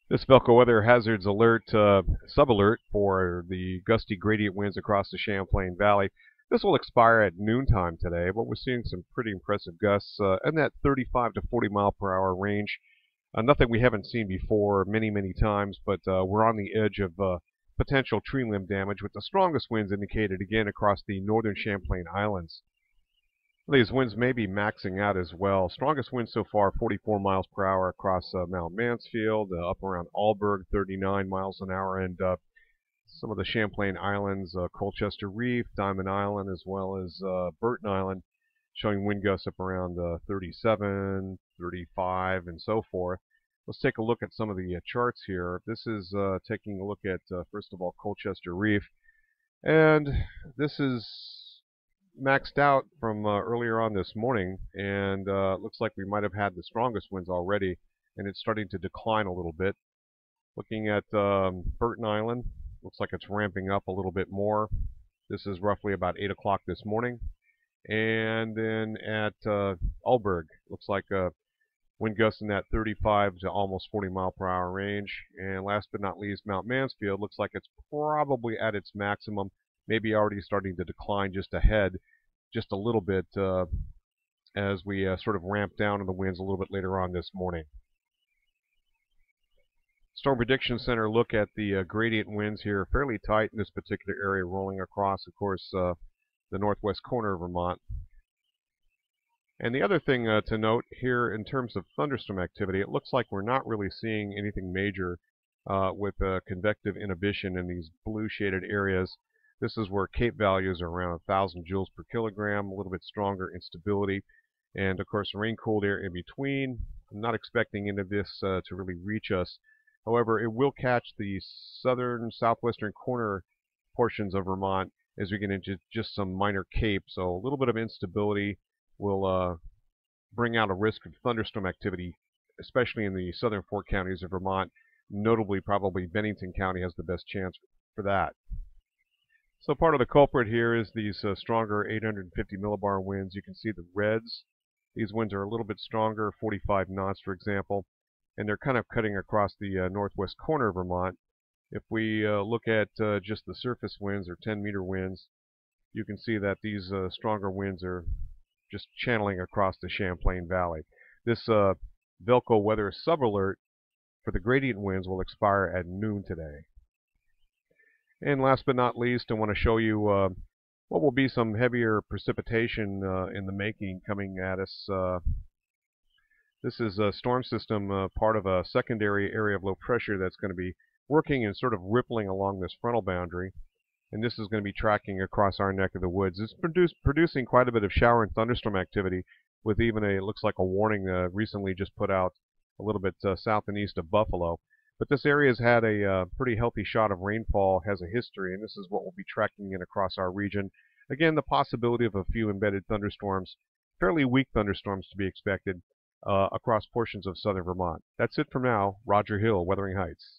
This Velco Weather Hazards Alert sub-alert for the gusty gradient winds across the Champlain Valley. This will expire at noontime today, but we're seeing some pretty impressive gusts in that 35 to 40 mile per hour range. Nothing we haven't seen before many times, but we're on the edge of potential tree limb damage with the strongest winds indicated again across the northern Champlain Islands. These winds may be maxing out as well. Strongest wind so far, 44 miles per hour across Mount Mansfield, up around Alberg, 39 miles an hour, and some of the Champlain Islands, Colchester Reef, Diamond Island, as well as Burton Island, showing wind gusts up around 37, 35, and so forth. Let's take a look at some of the charts here. This is taking a look at, first of all, Colchester Reef, and this is maxed out from earlier on this morning, and looks like we might have had the strongest winds already, and it's starting to decline a little bit. Looking at Burton Island, looks like it's ramping up a little bit more. This is roughly about 8 o'clock this morning. And then at Alberg, looks like wind gusts in that 35 to almost 40 mile per hour range. And last but not least, Mount Mansfield looks like it's probably at its maximum, maybe already starting to decline just ahead, just a little bit as we sort of ramp down in the winds a little bit later on this morning. Storm Prediction Center look at the gradient winds here, fairly tight in this particular area, rolling across, of course, the northwest corner of Vermont. And the other thing to note here in terms of thunderstorm activity, it looks like we're not really seeing anything major with convective inhibition in these blue shaded areas. This is where Cape values are around 1,000 joules per kilogram, a little bit stronger instability, and of course rain-cooled air in between. I'm not expecting any of this to really reach us. However, it will catch the southern, southwestern corner portions of Vermont as we get into just some minor Cape, so a little bit of instability will bring out a risk of thunderstorm activity, especially in the southern four counties of Vermont. Notably, probably Bennington County has the best chance for that. So part of the culprit here is these stronger 850 millibar winds. You can see the reds. These winds are a little bit stronger, 45 knots, for example, and they're kind of cutting across the northwest corner of Vermont. If we look at just the surface winds or 10-meter winds, you can see that these stronger winds are just channeling across the Champlain Valley. This Velco weather sub-alert for the gradient winds will expire at noon today. And last but not least, I want to show you what will be some heavier precipitation in the making coming at us. This is a storm system, part of a secondary area of low pressure that's going to be working and sort of rippling along this frontal boundary. And this is going to be tracking across our neck of the woods. It's producing quite a bit of shower and thunderstorm activity, with even it looks like a warning recently just put out a little bit south and east of Buffalo. But this area has had a pretty healthy shot of rainfall, has a history, and this is what we'll be tracking in across our region. Again, the possibility of a few embedded thunderstorms, fairly weak thunderstorms to be expected across portions of southern Vermont. That's it for now. Roger Hill, Wuthering Heights.